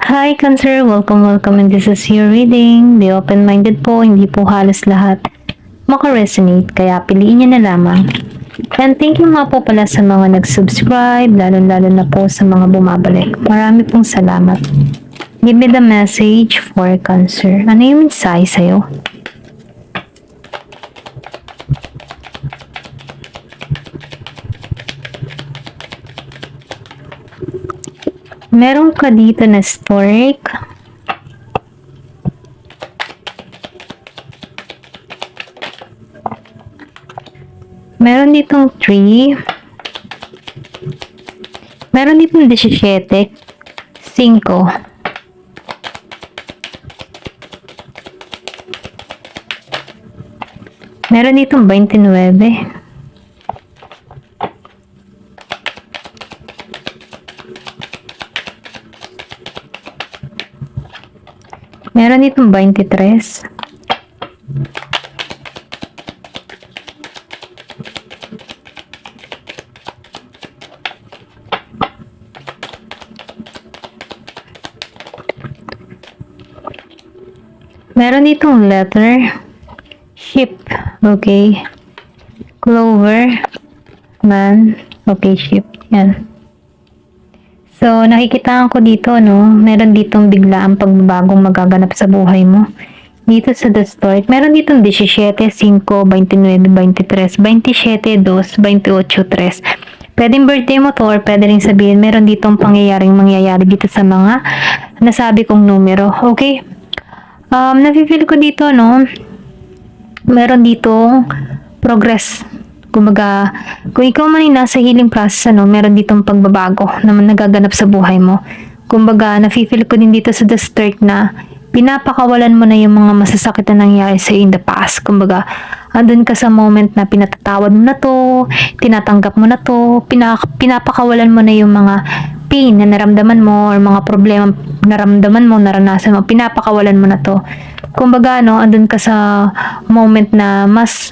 Hi Cancer, welcome and this is your reading. Be open-minded po, hindi po halos lahat maka-resonate, kaya piliin nyo na lamang. And thank you nga po pala sa mga nag-subscribe, lalo na po sa mga bumabalik. Marami pong salamat. Give me the message for Cancer. Ano yung mensahe sa'yo? Meron ka dito na stork. Meron ditong 3. Meron ditong 17. 5. Meron ditong 29. Meron ditong 23. Meron ditong letter, ship, okay, clover, man, okay, ship, yan. So, nakikitaan ko dito, no, meron ditong biglaang pagbabagong magaganap sa buhay mo. Dito sa The Stork, meron ditong 17, 5, 29, 23, 27, 2, 28, 3. Pwedeng birthday mo to or pwede rin sabihin, meron ditong pangyayaring mangyayari dito sa mga nasabi kong numero, okay? Nafe-feel ko dito, no, meron ditong progress. Kumbaga, kung ikaw man ay nasa healing process, ano, meron ditong pagbabago na nagaganap sa buhay mo. Kumbaga, nafe-feel ko din dito sa The Stork na pinapakawalan mo na yung mga masasakit na nangyari sa in the past. Kumbaga, andun ka sa moment na pinatatawad mo na to, tinatanggap mo na to, pinapakawalan mo na yung mga pain na naramdaman mo or mga problema naramdaman mo, naranasan mo, pinapakawalan mo na to. Kumbaga, no, andun ka sa moment na mas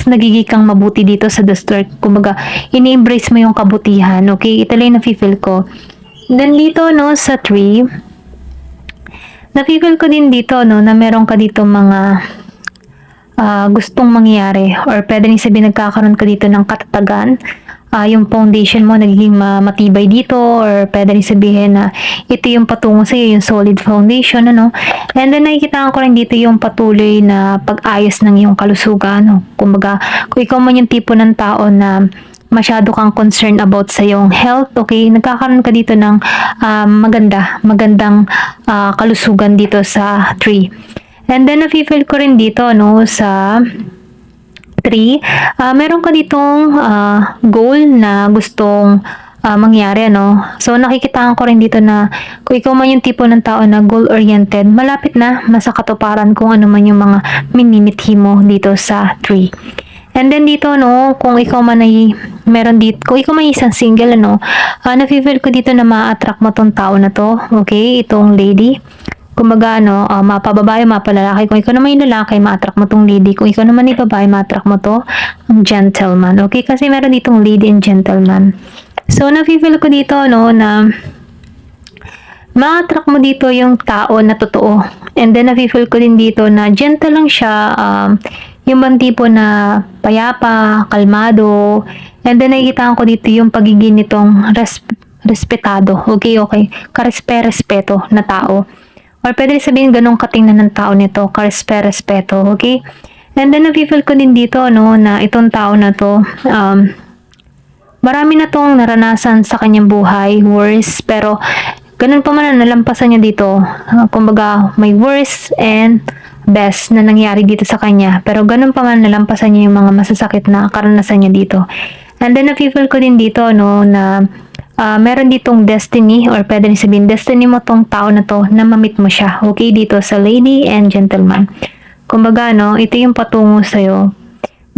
nagiging kang mabuti dito sa The Stork. Kumbaga, ini-embrace mo yung kabutihan, okay? Ito lang yung nafe-feel ko. Then dito, no, sa 3, nafe-feel ko din dito, no, na meron ka dito mga gustong mangyari or pwede rin sabihin nagkakaroon ka dito ng katatagan. Yung foundation mo nagiging matibay dito or pwede rin sabihin na ito yung patungo sa iyo, yung solid foundation, ano. And then nakikita ko rin dito yung patuloy na pag-ayos ng iyong kalusugan, no. Kumbaga, kung ikaw man yung tipo ng tao na masyado kang concerned about sa iyong health, okay, nagkakaroon ka dito ng magandang kalusugan dito sa 3. And then nafe-feel ko rin dito, no, sa 3, meron ka ditong goal na gustong mangyari, ano. So, nakikitaan ko rin dito na kung ikaw man yung tipo ng tao na goal-oriented, malapit na sa katuparan kung ano man yung mga minimithi mo dito sa 3. And then dito, no, kung ikaw man ay meron dito, kung ikaw man isang single, ano, nafe-feel ko dito na ma-attract mo tong tao na to, okay, itong lady. Kumbaga, ano, mapababae, mapalalaki. Kung ikaw naman yung lalaki, ma-attract mo tong lady. Kung ikaw naman yung babae, ma-attract mo to ang gentleman. Okay? Kasi meron ditong lady and gentleman. So, nafe-feel ko dito, no, na ma-attract mo dito yung tao na totoo. And then, nafe-feel ko din dito na gentle lang siya. Yung bang tipo na payapa, kalmado. And then, nakikita ko dito yung pagiging nitong respetado. Okay? Karespeto na tao. Or pwede sabihin ganong katingnan ng tao nito, karespeto, okay? And then, nafe-feel ko din dito, no, na itong tao na to, marami na tong naranasan sa kanyang buhay, worse, pero ganun pa man na nalampasan niya dito. Kumbaga, may worse and best na nangyari dito sa kanya, pero ganun pa man nalampasan niya yung mga masasakit na karanasan niya dito. And then, nafe-feel ko din dito, no, na meron ditong destiny or pwede rin sabihin destiny mo tong tao na to na mamit mo siya, okay, dito sa lady and gentleman. Kumbaga, no, ito yung patungo sa'yo.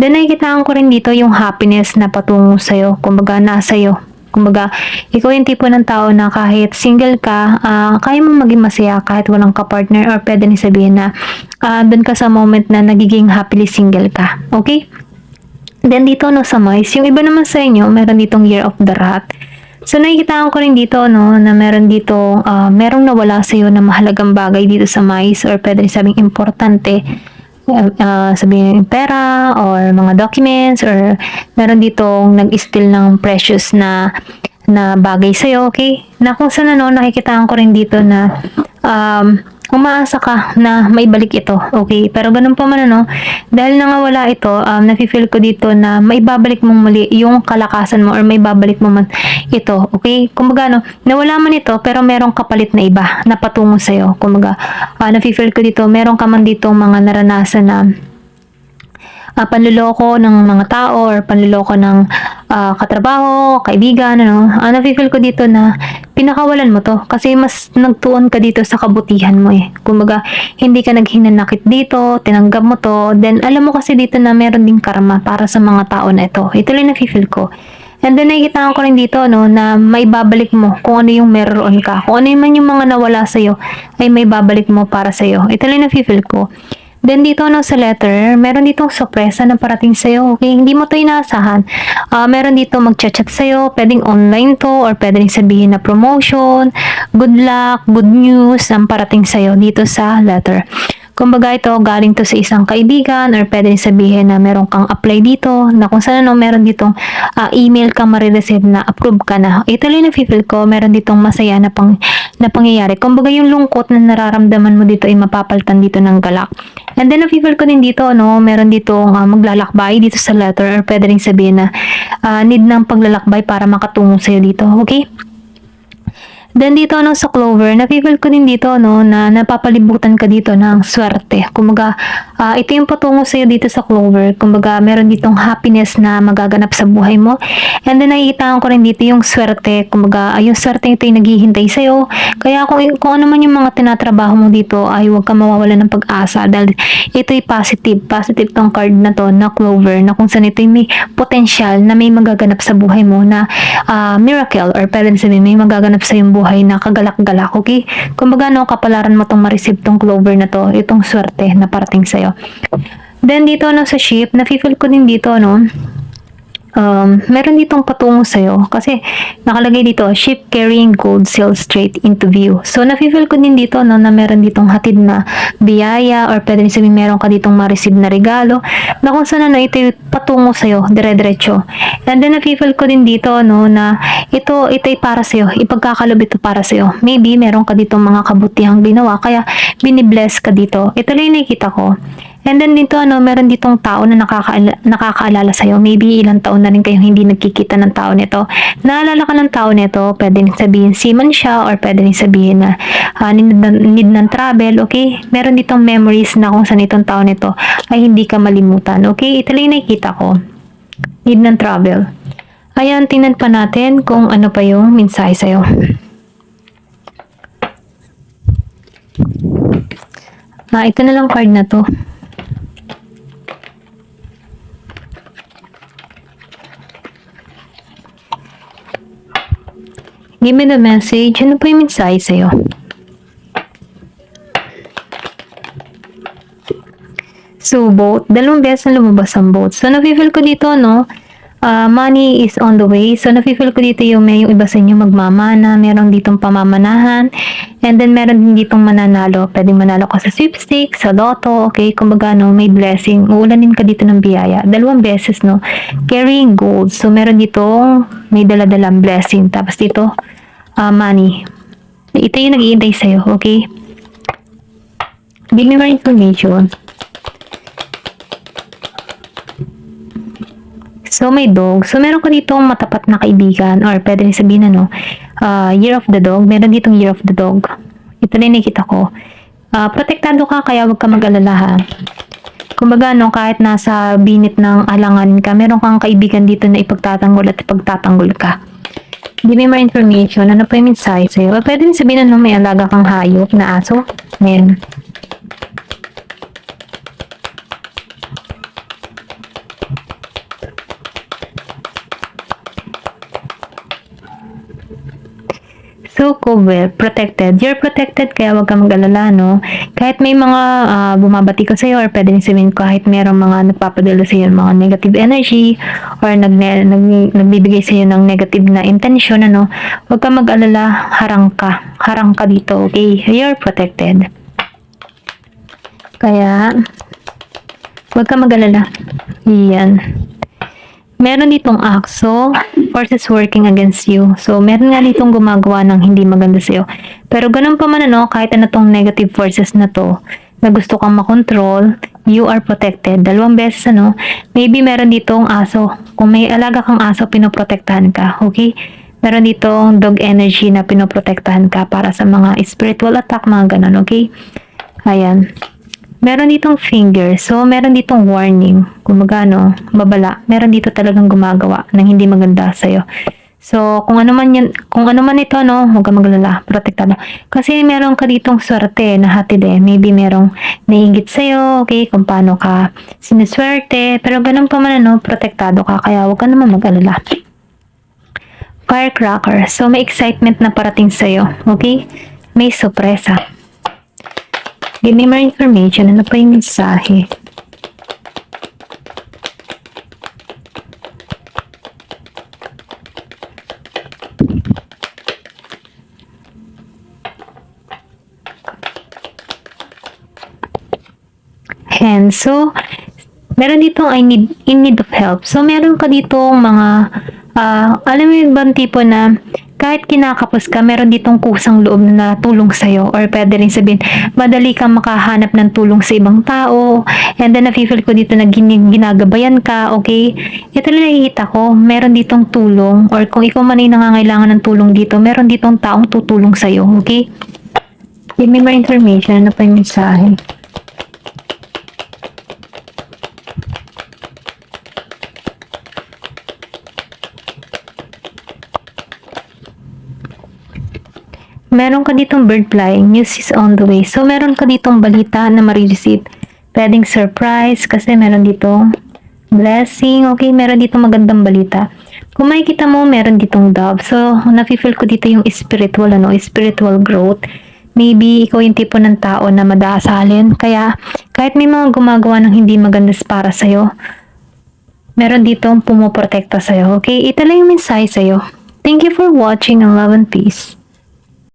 Then, nakikitaan ko rin dito yung happiness na patungo sa'yo. Kumbaga, nasa iyo. Kumbaga, ikaw yung tipo ng tao na kahit single ka, kaya mo maging masaya kahit walang ka-partner or pwede rin sabihin na dun ka sa moment na nagiging happily single ka, okay? Then dito, no, sa mice, yung iba naman sa inyo, meron ditong Year of the Rat. So, nakikita ko rin dito, no, na meron dito, merong nawala sa'yo na mahalagang bagay dito sa mais or pwede rin sabing importante. Sabihin yung pera or mga documents or meron ditong nag-steal ng precious na bagay sa'yo, okay? Na kung saan ano, nakikitaan ko rin dito na umaasa ka na may balik ito, okay? Pero ganun pa man ano, dahil nangawala ito, nafe-feel ko dito na may babalik mong muli yung kalakasan mo or may babalik mo man ito, okay? Kumbaga ano, nawala man ito pero merong kapalit na iba na patungo sa'yo. Kumbaga, nafe-feel ko dito, meron ka man dito mga naranasan na panluloko ng mga tao or panluloko ng katrabaho, kaibigan, ano. Nafe-feel ko dito na pinakawalan mo to kasi mas nagtuon ka dito sa kabutihan mo eh. Kumbaga, hindi ka naghinanakit dito, tinanggap mo to, then alam mo kasi dito na meron ding karma para sa mga tao na ito. Ito lang nafe-feel ko. And then nakikita ko rin dito no na may babalik mo kung ano yung meron ka. Kung ano man yung mga nawala sa iyo ay may babalik mo para sa iyo. Ito lang na-feel ko. Then dito no sa letter, meron ditong sorpresa na parating sa iyo. Okay, hindi mo 'to inaasahan. Meron dito magcha-chat sa iyo, pwedeng online to or pwedeng sabihin na promotion, good luck, good news ang parating sa iyo dito sa letter. Kumbaga ito, galing to sa isang kaibigan or pwede rin sabihin na meron kang apply dito na kung saan ano, meron ditong email kang marireceive na approve ka na. Ito lang na-feel ko, meron ditong masaya na pangyayari. Kumbaga yung lungkot na nararamdaman mo dito ay mapapalitan dito ng galak. And then na-feel ko din dito, no, meron ditong maglalakbay dito sa letter or pwede rin sabihin na need ng paglalakbay para makatungo sa'yo dito. Okay? Then dito no sa Clover, na-feel ko din dito no na napapalibutan ka dito ng swerte. Kumbaga, ito yung patungo sa iyo dito sa Clover. Kumbaga, meron ditong happiness na magaganap sa buhay mo. And then nakikita ko rin dito yung swerte. Kumbaga, yung swerte ito yung naghihintay sa iyo. Kaya kung ano man yung mga tinatrabaho mo dito, ay huwag ka mawawalan ng pag-asa dahil ito ay positive. Positive tong card na to na Clover na kung saan ito yung may potential na may magaganap sa buhay mo na miracle or pwede sabihin may magaganap sa iyong buhay na kagalak-galak, okay? Kumbaga, no, kapalaran mo tong ma-receive tong Clover na to, itong swerte na parating sa'yo. Then, dito, no, sa ship, na-feel ko din dito, no, meron ditong patungo sa'yo kasi nakalagay dito, ship carrying gold sails straight into view. So, na-feel ko din dito, no, na meron ditong hatid na biyaya or pwede rin sabihin meron ka ditong ma-receive na regalo na kung saan, no, ito yung patungo sa'yo, dire-diretso. And then, na-feel ko din dito, no, na ito ay para sa'yo, ipagkakalob ito para sa'yo. Maybe, meron ka ditong mga kabutihang ginawa, kaya binibless ka dito. Ito lang yung nakikita ko. And then dito, ano, meron ditong tao na nakakaalala sa'yo. Maybe ilang taon na rin kayong hindi nagkikita ng tao nito. Naalala ka ng tao nito, pwede rin sabihin seaman siya or pwede rin sabihin na need ng travel, okay? Meron ditong memories na kung saan itong tao nito ay hindi ka malimutan, okay? Ito lang yung nakikita ko. Need ng travel. Ayan, tingnan pa natin kung ano pa yung mensahe sa'yo. Ito na lang card na to. Give me the message. Ano pa yung mensahe sa'yo? So, boat. Dalawang beses na lumabas ang boat. So, na-feel ko dito, no? Money is on the way. So, na-feel ko dito yung may yung iba sa inyo magmamana. Meron ditong pamamanahan. And then, meron din ditong mananalo. Pwedeng manalo ka sa sweepstakes, sa lotto. Okay? Kumbaga, no? May blessing. Uulanin ka dito ng biyaya. Dalawang beses, no? Carrying gold. So, meron ditong may daladalang blessing. Tapos dito, money. Ito yung nag-iintay sa'yo. Okay? Give me more information. So, may dog. So, meron ko dito matapat na kaibigan or pwede rin sabihin year of the dog. Meron ditong year of the dog. Ito na yung nakita ko. Protektado ka kaya huwag ka mag-alala ha. Kumbaga, no, kahit nasa binit ng alangan ka, meron kang kaibigan dito na ipagtatanggol at ipagtatanggol ka. Give me more information. Ano pa yung mensahe sa'yo? Pwede rin sabihin na may alaga kang hayop na aso. Ayan. So, ko, well, protected. You're protected, kaya wag kang mag-alala, no? Kahit may mga bumabati ko sa'yo, or pwede rin sabihin kahit merong mga nagpapadala sa'yo ng mga negative energy, or nagbibigay sa'yo ng negative na intention, ano, wag kang mag-alala, harang ka. Harang ka dito, okay? You're protected. Kaya, wag kang mag-alala. Yan. Meron ditong AXO, forces working against you. So, meron nga ditong gumagawa ng hindi maganda sa'yo. Pero ganun pa man, ano, kahit ano tong negative forces na to, na gusto kang makontrol, you are protected. 2 beses, ano, maybe meron ditong aso. Kung may alaga kang aso, pinoprotektahan ka, okay? Meron ditong dog energy na pinoprotektahan ka para sa mga spiritual attack, mga ganun, okay? Ayan. Meron ditong finger. So, meron ditong warning. Kung magano, babala. Meron dito talagang gumagawa ng hindi maganda sa'yo. So, kung ano man ito, no, huwag kang maglala. Protektado. Kasi meron ka ditong swerte na hatid eh. Maybe merong naiingit sa'yo, okay, kung paano ka siniswerte. Pero ganun pa man, ano, protektado ka. Kaya huwag ka naman mag-alala. Firecracker. So, may excitement na parating sa'yo. Okay? May sorpresa. Give me more information. Ano pa yung mensahe? And so, meron dito in need of help. So, meron ka dito mga, alam mo yung bang tipo na kahit kinakapos ka, meron ditong kusang loob na tulong sa'yo, or pwede rin sabihin, madali kang makahanap ng tulong sa ibang tao, and then nafe-feel ko dito na ginagabayan ka, okay? Ito lang nakikita ko, meron ditong tulong, or kung ikaw man ay nangangailangan ng tulong dito, meron ditong taong tutulong sa'yo, okay? Give me more information. Ano pa yung mensahe? Meron ka ditong bird flying, news is on the way. So, meron ka ditong balita na marireceive. Pwedeng surprise, kasi meron ditong blessing. Okay, meron ditong magandang balita. Kung makikita mo, meron ditong dove. So, nafe-feel ko dito yung spiritual, ano, spiritual growth. Maybe, ikaw yung tipo ng tao na madaasalin. Kaya, kahit may mga gumagawa ng hindi maganda para sa'yo, meron ditong pumoprotekta sa'yo. Okay, ito lang yung mensahe sa'yo. Thank you for watching, and love and peace.